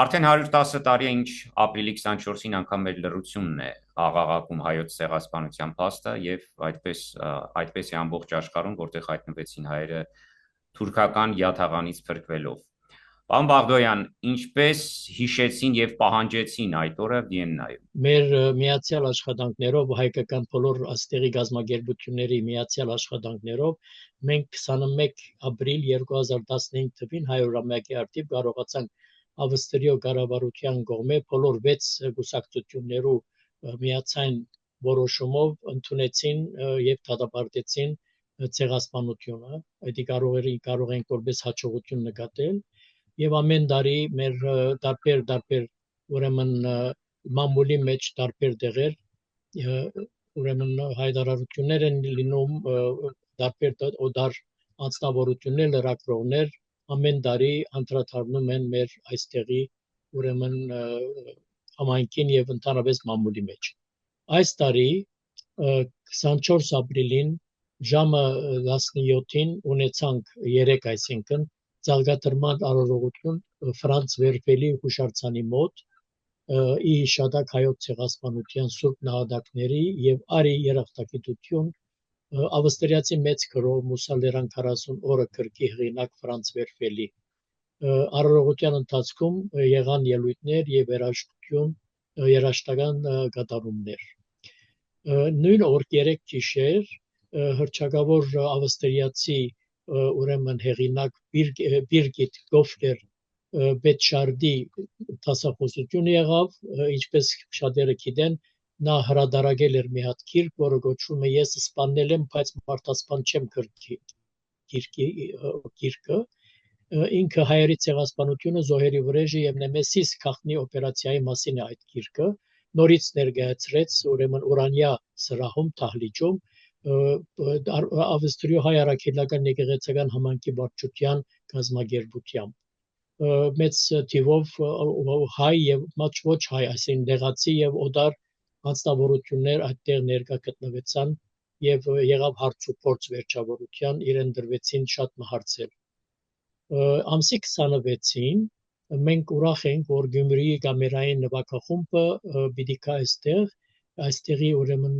Արդեն 110 տարի է, ինչ ապրիլի 24-ին անգամ մեր լռությունն է աղաղակում հայոց ցեղասպանության փաստը եւ այդպես է ամբողջ աշխարհում, որտեղ հայտնվեցին հայերը թուրքական յաթաղանից փրկվելով։ Պարոն Բաղդոյան, ինչպես հիշեցին եւ պահանջեցին այդ օրը Վիեննայում։ Մեր միացյալ աշխատանքներով հայկական բոլոր աստեղի գազագերբությունների միացյալ աշխատանքներով մենք 21 ապրիլ 2015 թվին 100-ամյակի արդիվ կարողացանք Ավստրիո կառավարության կողմէ բոլոր 6 կուսակցություններու միացային որոշումով ընդունեցին եւ դատապարտեցին ցեղասպանությունը։ Այդ կարող ենք որպես հաջողություն նկատել եւ ամեն տարի մեր տարբեր ուրեմն մամուլի մեջ տարբեր տեղեր ուրեմն հայտարարություններ են լինում տարբեր օդար անձնավորություններ լրագրողներ ամեն տարի անդրադառնում են մեր այստեղի ուրեմն համայնքին եւ ընդհանրապես մամուլի մեջ այս տարի 24 ապրիլին ժամը 17-ին ունեցանք 3 այսինքն ցալգատրման արարողություն Ֆրանց Վերֆելի հուշարձանի մոտ ի հիշատակ հայոց ցեղասպանության սուրբ նահատակների եւ արի երախտագիտություն ավստրիացի մեծ գրող Մուսալերան 40 օրը գրքի հեղինակ Ֆրանց Վերֆելի արարողության ընթացքում եղան ելույթներ եւ երաժշտական կատարումներ նույն օր 3 գիշեր հռչակավոր ավստրիացի ուրեմն հեղինակ Բիրգիտ Գոֆլեր Բետշարդի դասախոսությունը եղավ, ինչպես շատերը գիտեն, նա հրադարագել էր մի հատ գիրք, որը կոչվում է Ես սպանել եմ, բայց մարդասպան չեմ գիրքը, ինքը հայերի ցեղասպանությունը Զոհերի վրեժը եւ Նեմեսիս քաղտնի օպերացիայի մասին է այդ գիրքը, նորից ներկայացրեց ուրեմն Ուրանիա սրահում Թահլիճում Ավստրիո հայ առաքելական եկեղեցական համայնքի վարչության կազմակերպությամբ մեծ թիվով հայ եւ ոչ հայ, այսինքն դեղացի եւ օդար անձնավորություններ այդտեղ ներկա գտնվեցան եւ եղավ հարցուփորձ վերջավորության իրեն դրվեցին շատ մահացեր ամսի 26-ին մենք ուրախ ենք որ Գյումրիի կամերային նվագախումբը պիտի կա այստեղի ուրեմն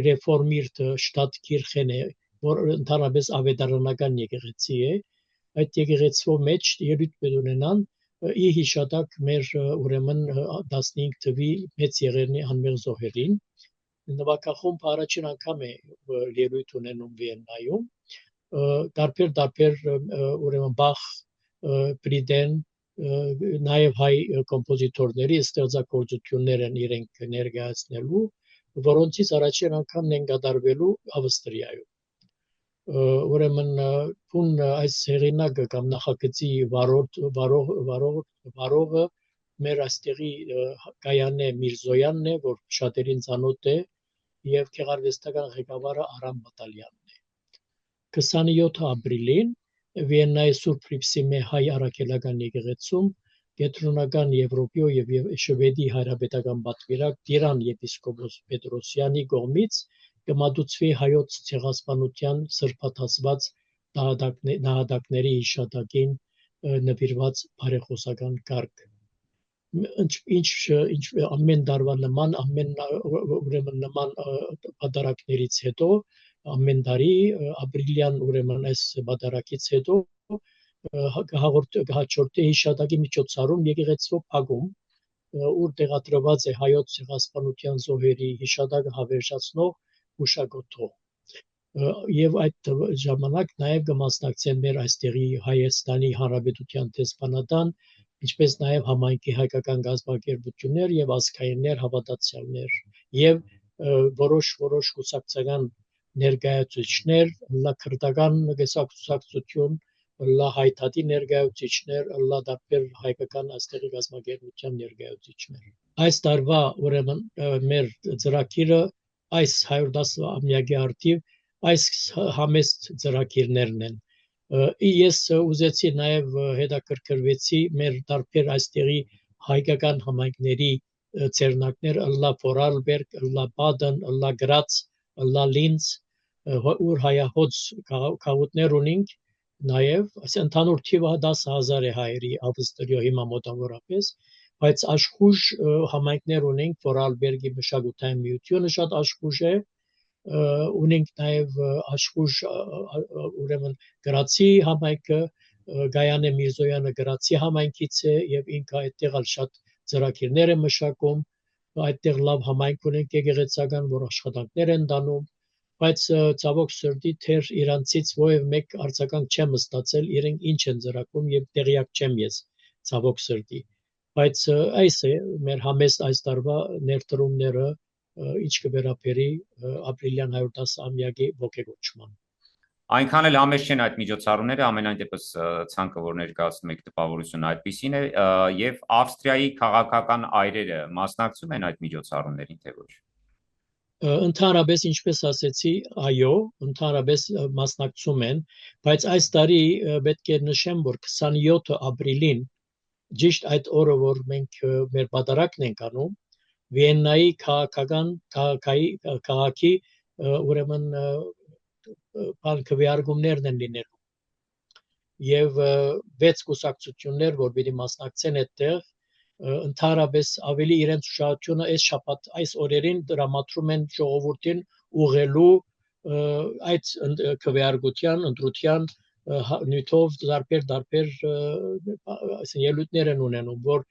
ռեֆորմիրտ շտատ Կիրխեն է որ ընդհանրապես ավետարանական եկեղեցի է այդ եկեղեցու մեջ ելույթ ունենան ի հիշատակ մեր ուրեմն 15 թվի մեծ եղերնի անմեղ զոհերին նվագախումբը առաջին անգամ է ելույթ ունենում Վիեննայում տարբեր ուրեմն Բախ Բրիդեն նաև հայ կոմպոզիտորների ստեղծագործություններ են իրենք ներկայացնելու որոնցից առաջին անգամն են կատարվելու Ավստրիայում ուրեմն փուն այս հեղինակը կամ նախագծի վարողը մեր այստեղի Գայանե Միրզոյանն է որ շատերին ծանոթ է եւ գեղարվեստական ղեկավարը Արամ Բատալյանն է 27 ապրիլին Վիեննայի Սուրբ Հրիփսիմե հայ առաքելական եկեղեցում Կենտրոնական Եվրոպիո եւ Շվեդի հայրապետական պատվիրակ Տիրան եպիսկոպոս Պետրոսյանի կողմից կմատուցվի հայոց ցեղասպանության սրբաթասված նահատակների հիշատակին նվիրված բարեխոսական կարգ ինչ ամեն տարվա նման ուրեմն նման պատարակներից հետո ամեն տարի ապրիլյան ուրեմն այս պատարակից հետո հաջորդի հիշատակի միջոցառում եկեղեցու փակում ուր տեղադրված է հայոց ցեղասպանության զոհերի հիշատակը հավերժացնող հուշագոթով եւ այդ ժամանակ նաեւ կմասնակցեն մեր այստեղի Հայաստանի Հանրապետության դեսպանատան ինչպես նաեւ համայնքի հայկական գազམ་ակերպություններ եւ ազգայիններ հավատացյալներ եւ որոշ կուսակցական ներկայացուցիչներ լա քրդական գեսակցություն լա հայտարարի ներկայացուցիչներ լա դեպեր հայկական այստեղի գազམ་ակերպության ներկայացուցիչներ այս տարվա ուրեմն մեր ծրագիրը այս 110-ամյակի արդիվ այս համեստ ծրագիրներն են ես ուզեցի նաև հետաքրքրվեցի մեր տարբեր այստեղի հայկական համայնքների ցերնակներ լա Ֆորալբերգ, լա Բադեն, լա Գրաց, լա Լինց ուր հայահոց քաղաքներ ունենք նաև ընդհանուր թիվը 10,000 է հայերի Ավստրիո հիմա մոտավորապես բայց աշխուժ համայնքներ ունենք, որ Ալբերգի մշակութային միությունը շատ աշխուժ է, ունենք նաև աշխուժ ուրեմն գրացի համայնքը, Գայանե Միրզոյանը գրացի համայնքից է եւ ինքը այդտեղ շատ ծրագիրներ է մշակում, այդտեղ լավ համայնք ունենք եկեղեցական, որ աշխատանքներ են դանում, բայց ցավոք սրտի թեր իրանցից ովև մեկ արձագանք չեմ ստացել, իրենք ինչ են ծրակում եւ տեղյակ չեմ ես, ցավոք սրտի, բայց այս է մեր համեստ այս տարվա ներդրումները, ինչ կվերապերի ապրիլյան 110-ամյակի ողջագործման։ Այնքան էլ համեստ չեն այդ միջոցառումները, ամենայն դեպս ցանկը որ ներկայացնում եք տպավորությունը այդպիսին է, եւ Ավստրիայի քաղաքական այրերը մասնակցում են այդ միջոցառումներին, թե ոչ։ Ընդհանրապես ինչպես ասեցի, այո, ընդհանրապես մասնակցում են, բայց այս տարի պետք է նշեմ, որ 27 ապրիլին ճիշտ այդ օրը, որ մենք մեր պատարագն ենք անում, Վիեննայի քաղաքի ուրեմն քվեարկումներն են լինելու եւ 6 կուսակցություններ, որ պիտի մասնակցեն այդտեղ, ընդհանրապես ավելի իրենց ուշադրությունը այս շաբաթ այս օրերին դրամատրում են ժողովրդին ուղղելու այդ քվեարկության ընտրության նյութով դարբեր ելույթներ են ունենում, որ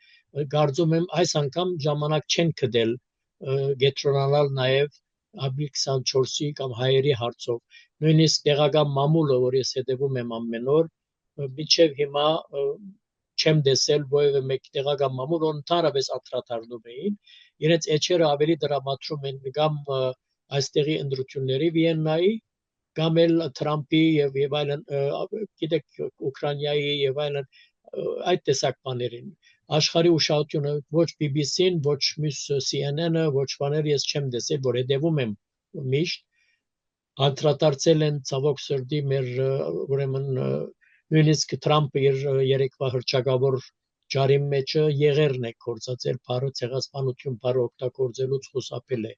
կարծում եմ այս անգամ ժամանակ չեն գտել գետրոնանալ նաև ապրիլ 24-ի կամ հայերի հարցով, նույնիսկ տեղական մամուլը, որ ես հետևում եմ ամեն օր, մինչև հիմա չեմ տեսել որևէ մեկ տեղական մամուլ, որ ընդհանրապես անդրադառնում էին, իրենց էջերը ավելի դրամատրում են կամ այստեղի ընտրությունների Վիեննայի, կամ էլ Թրամփի եւ այլն, գիտեք, Ուկրաինայի եւ այլն այդ տեսակ բաներին։ Աշխարհի ուշադրությունը ոչ BBC-ն, ոչ մյուս CNN-ը, ոչ բաները ես չեմ տեսել, որ հետևում եմ միշտ անդրադարձել են ցավոք սրտի մեր ուրեմն նույնիսկ Թրամփը իր երեկվա հռչակավոր ճարի մեջը եղերն է կործածել բառը ցեղասպանություն բառը օգտագործելուց խուսափել է։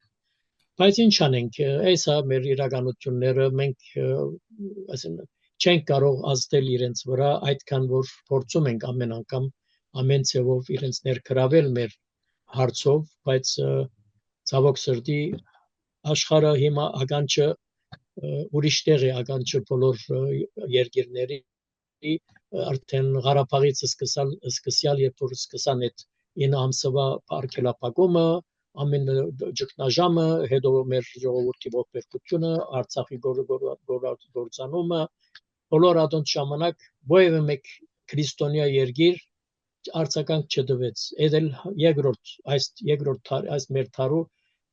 Բայց ինչ անենք, այս է մեր իրականությունները, մենք ասեմ չենք կարող ազդել իրենց վրա, այդքան որ փորձում ենք ամեն անգամ ամեն ձևով իրենց ներգրավել մեր հարցով, բայց ցավոք սրտի աշխարհը հիմա ականջը ուրիշ տեղ է, ականջը բոլոր երկրների արդեն Ղարաբաղից սկսյալ երբ որ սկսան այդ 9 ամսվա արգելափակումը, ամեն ճգնաժամը, հետո մեր ժողովրդի ողբերգությունը, Արցախի գործանումը, բոլոր այդ ժամանակ որևէ մեկ քրիստոնյա երկիր արձագանք չտվեց։ Էդել երկրորդ այս մեր թարու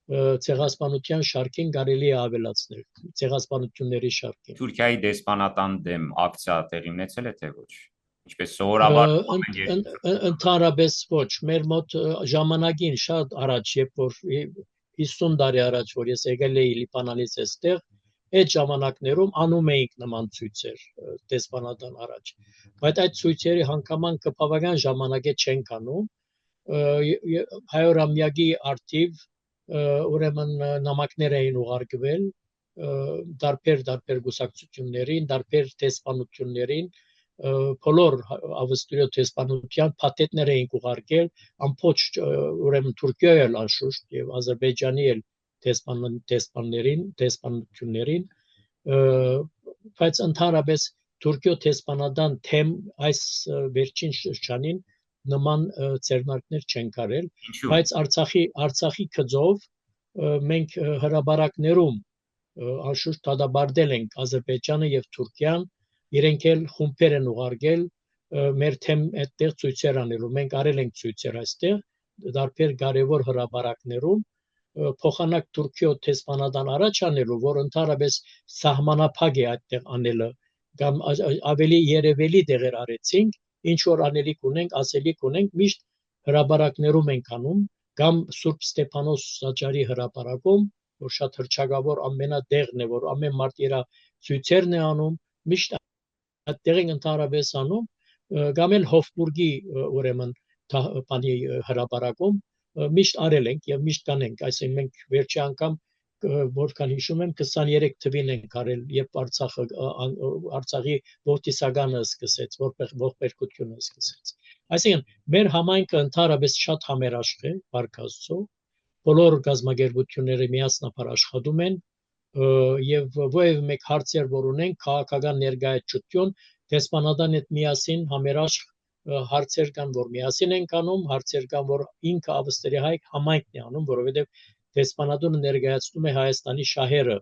ցեղասպանության շարքին կարելի է ավելացնել, ցեղասպանությունների շարքին։ Թուրքիայի դեսպանատան դեմ ակցիա տեղի ունեցել է թե ոչ։ Ինչպես սովորաբար ընդհանրապես ոչ, մեր մոտ ժամանակին շատ առաջ, երբ որ 50 տարի առաջ, որ ես եկել էի Լիբանանից այստեղ, այդ ժամանակներում անում էինք նման ցույցեր դեսպանատան առաջ, բայց այդ ցույցերի հանգամանքը բավական ժամանակ է չենք անում, 100-ամյակի արդիվ ուրեմն նամակներ էին ուղարկվել դարբեր գուսակցություններին, դարբեր դեսպանություններին, բոլոր ավստրիա դեսպանության փաթեթներ էին ուղարկել, ամբողջ ուրեմն Թուրքիայի էլ անշուշտ եւ Ադրբեջանի էլ դեսպանություններին, բայց ընդհանրապես Թուրքիո դեսպանատան թեմ այս վերջին շրջանին նման ցերնակներ չեն կարել, բայց Արցախի գծով մենք հրաբարակներում անշուշտ դադարել ենք Ադրբեջանը եւ Թուրքիան, իրենք էլ խումբեր են ուղարկել մեր թեմ այդտեղ ցույցեր անելու, մենք արել ենք ցույցեր այստեղ, դարբեր կարևոր հրաբարակներում, փոխանակ Թուրքիո դեսպանատան առաջ անելու, որ ընդհանրապես սահմանափակ է այդտեղ անելը, կամ ավելի երևելի տեղեր արեցինք, ինչ որ անելիք ունենք, ասելիք ունենք, միշտ հրաբարակներում ենք անում, կամ Սուրբ Ստեփանոս Սաճարի հրաբարակում, որ շատ հռչակավոր ամենատեղն է, որ ամեն մարդ իր ցույցերն է անում, միշտ այդտեղ ենք ընդհանրապես անում, կամ էլ Հոֆբուրգի ուրեմն բանի հրաբարակում միշտ արել ենք եւ միշտ կանենք, այսինքն մենք վերջի անգամ որքան հիշում եմ 23 թվին ենք արել, երբ Արցախի ողբերգությունը սկսեց, ողբերգությունը սկսեց։ Այսինքն մեր համայնքը ընդհանրապես շատ համերաշխ է, Փառք Աստծո, բոլոր գազագերբությունները միասնաբար աշխատում են եւ ովև մեկ հարցեր որ ունենք քաղաքական ներկայացություն դեսպանատան հետ միասին համերաշխ հարցեր կան որ միասին են անում, հարցեր կան որ ինքը Ավստրիայի համայնքն է անում, որովհետեւ դեսպանատունը ներկայացնում է Հայաստանի շահերը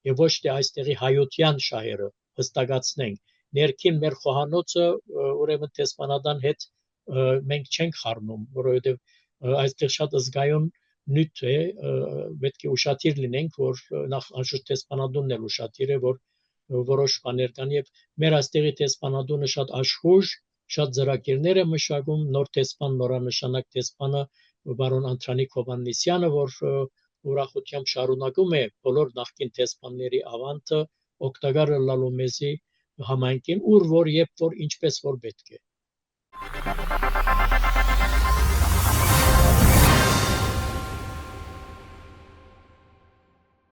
եւ ոչ թե այստեղի հայության շահերը հստակացնենք ներքին մեր խոհանոցը ուրեմն դեսպանատան հետ մենք չենք խառնում, որովհետեւ այստեղ շատ զգայուն նյութ է, պետք է ուշադիր լինենք, որ նախ անշուշտ դեսպանատունն էլ ուշադիր է, որ որոշ բաներ կան եւ մեր այստեղի դեսպանատունը շատ աշխուժ, շատ ծրագիրներ է մշակում, նոր դեսպան, նորանշանակ դեսպանը բարոն Անդրանիկ Հովհաննիսյանը, որ ուրախությամբ շարունակում է բոլոր նախկին դեսպանների ավանդը օգտակար լալու մեզի համայնքին, ուր որ երբ որ ինչպես որ պետք է